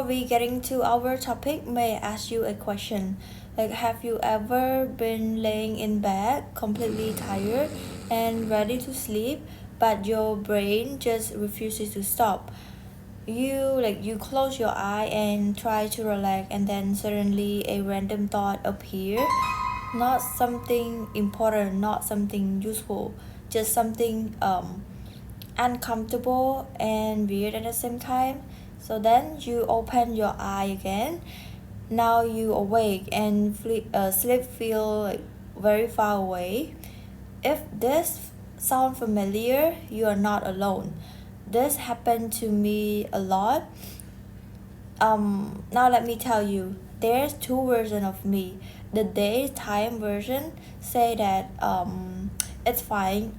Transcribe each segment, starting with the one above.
we getting to our topic, may I ask you a question? Like, have you ever been laying in bed, completely tired and ready to sleep, but your brain just refuses to stop? You close your eye and try to relax, and then suddenly a random thought appear, not something important, not something useful, just something uncomfortable and weird at the same time. So then you open your eye again. Now you awake and sleep feel like very far away. If this sound familiar, you are not alone. This happened to me a lot. Now let me tell you, there's two versions of me. The daytime version say that it's fine.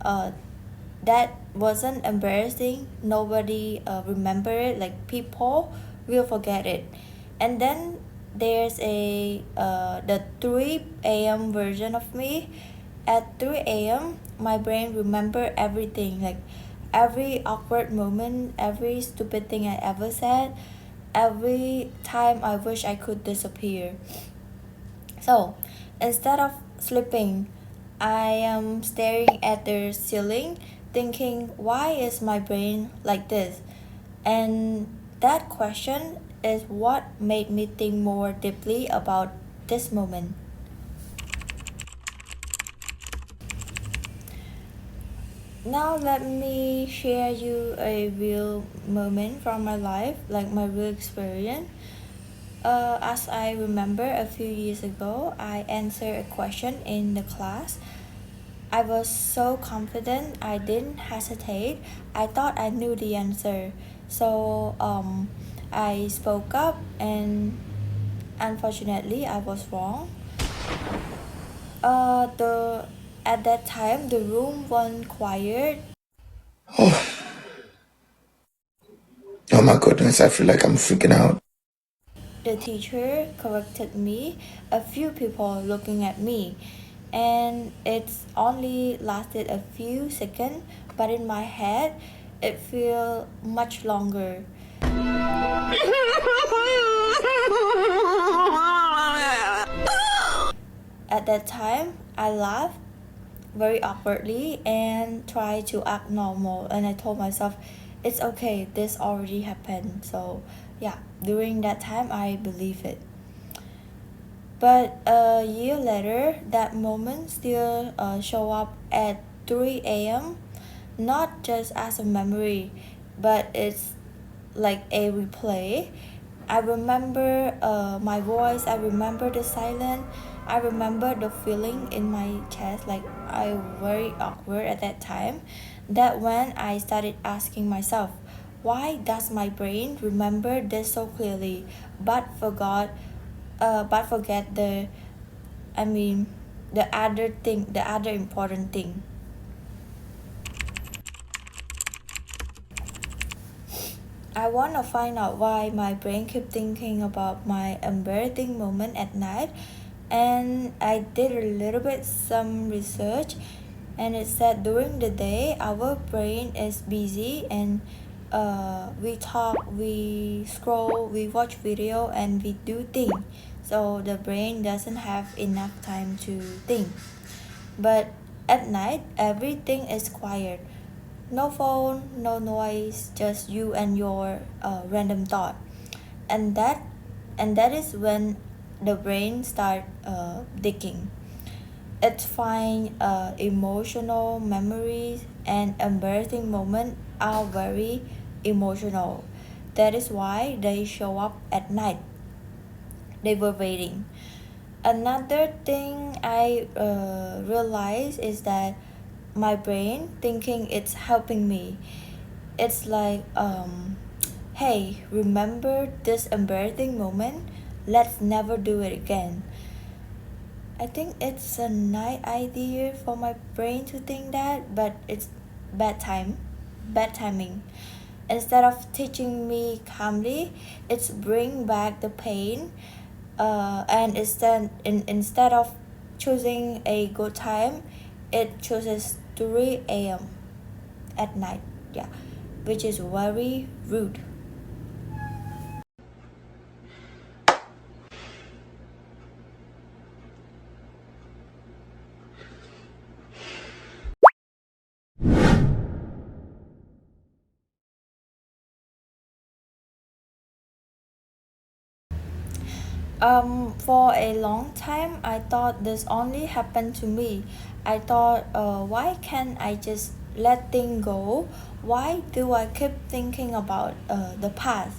That wasn't embarrassing. Nobody remember it. Like people will forget it. And then there's a the 3 a.m. version of me. At 3 a.m., my brain remember everything. Like every awkward moment, every stupid thing I ever said, every time I wish I could disappear. So instead of sleeping, I am staring at the ceiling, thinking, why is my brain like this? And that question is what made me think more deeply about this moment. Now let me share you a real moment from my life, like my real experience. As I remember a few years ago, I answered a question in the class. I was so confident, I didn't hesitate. I thought I knew the answer. So I spoke up, and unfortunately, I was wrong. The At that time, the room went quiet. Oh my goodness, I feel like I'm freaking out. The teacher corrected me, a few people looking at me, and it's only lasted a few seconds, but in my head, it felt much longer. At that time, I laughed very awkwardly and tried to act normal, and I told myself, it's okay, this already happened. So, yeah, during that time, I believe it. But a year later, that moment still show up at 3 a.m. Not just as a memory, but it's like a replay. I remember my voice. I remember the silence. I remember the feeling in my chest. Like I very awkward at that time. That when I started asking myself, why does my brain remember this so clearly, but forget I mean, the other important thing. I want to find out why my brain keep thinking about my embarrassing moment at night, and I did a little bit some research, and it said during the day our brain is busy, and we talk, we scroll, we watch video, and we do things. So the brain doesn't have enough time to think. But at night, everything is quiet. No phone, no noise, just you and your random thought. And that is when the brain start digging. It find emotional memories, and embarrassing moments are very emotional. That is why they show up at night. They were waiting. Another thing I realize is that my brain thinking it's helping me. It's like, hey, remember this embarrassing moment? Let's never do it again. I think it's a nice idea for my brain to think that, but it's bad time, bad timing. Instead of teaching me calmly, it's bring back the pain. And instead of choosing a good time, it chooses 3 a.m. at night. Yeah, which is very rude. For a long time, I thought this only happened to me. I thought, why can't I just let things go? Why do I keep thinking about the past?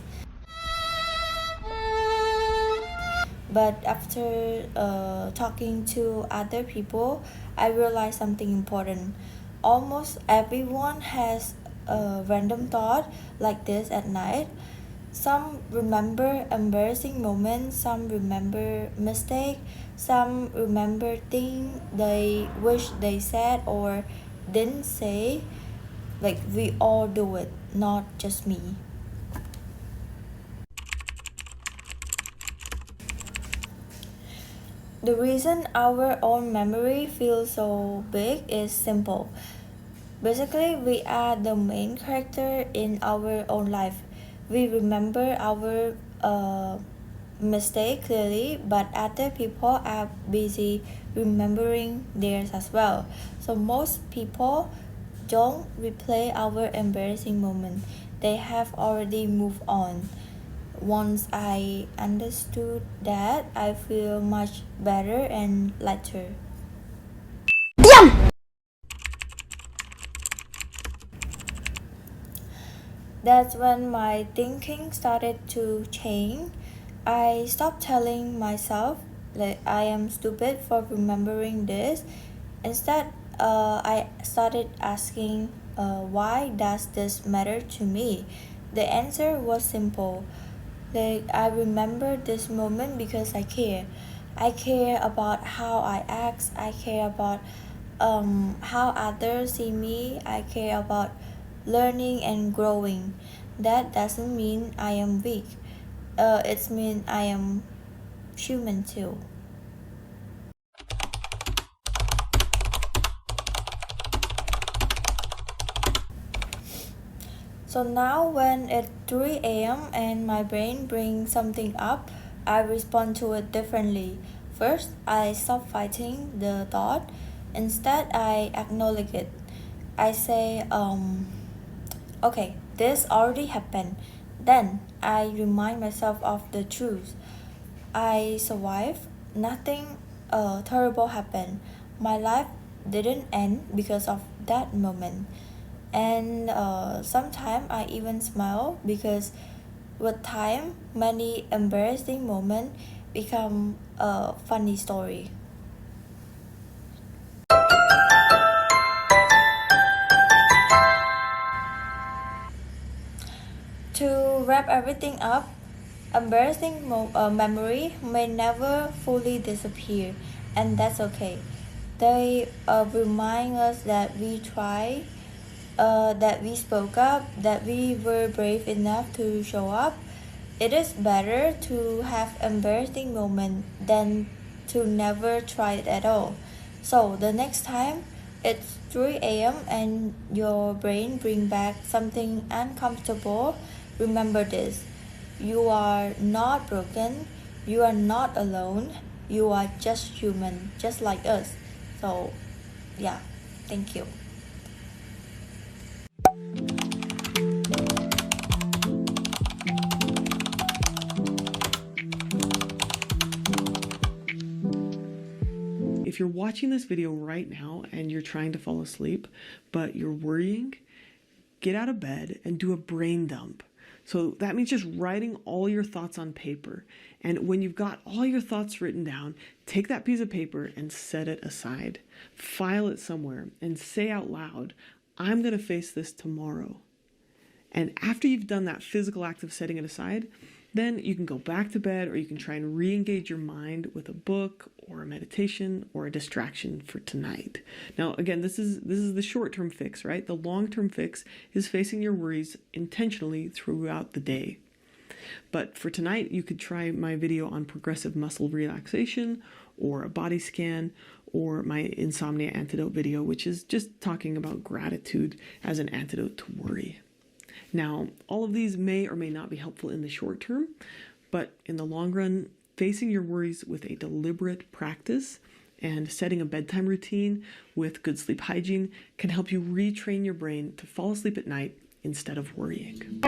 But after talking to other people, I realized something important. Almost everyone has a random thought like this at night. Some remember embarrassing moments, some remember mistake, some remember things they wish they said or didn't say. Like we all do it, not just me. The reason our own memory feels so big is simple. Basically, we are the main character in our own life. We remember our mistake clearly, but other people are busy remembering theirs as well. So most people don't replay our embarrassing moment. They have already moved on. Once I understood that, I feel much better and lighter. That's when my thinking started to change. I stopped telling myself like I am stupid for remembering this. Instead, I started asking, why does this matter to me? The answer was simple. Like, I remember this moment because I care. I care about how I act. I care about how others see me. I care about learning and growing. That doesn't mean I am weak. It means I am human too. So now when it's 3 a.m. and my brain brings something up, I respond to it differently. First, I stop fighting the thought. Instead, I acknowledge it. I say, okay, this already happened. Then I remind myself of the truth. I survived. Nothing terrible happened. My life didn't end because of that moment. And sometimes I even smile because with time, many embarrassing moments become a funny story. To wrap everything up, embarrassing memory may never fully disappear, and that's okay. They remind us that we tried, that we spoke up, that we were brave enough to show up. It is better to have embarrassing moment than to never try it at all. So the next time it's 3 a.m. and your brain bring back something uncomfortable, remember this. You are not broken. You are not alone. You are just human, just like us. So, yeah, thank you. If you're watching this video right now and you're trying to fall asleep, but you're worrying, get out of bed and do a brain dump. So that means just writing all your thoughts on paper. And when you've got all your thoughts written down, take that piece of paper and set it aside. File it somewhere and say out loud, I'm going to face this tomorrow. And after you've done that physical act of setting it aside, then you can go back to bed or you can try and re-engage your mind with a book or a meditation or a distraction for tonight. Now, again, this is the short-term fix, right? The long-term fix is facing your worries intentionally throughout the day. But for tonight, you could try my video on progressive muscle relaxation or a body scan or my insomnia antidote video, which is just talking about gratitude as an antidote to worry. Now, all of these may or may not be helpful in the short term, but in the long run, facing your worries with a deliberate practice and setting a bedtime routine with good sleep hygiene can help you retrain your brain to fall asleep at night instead of worrying.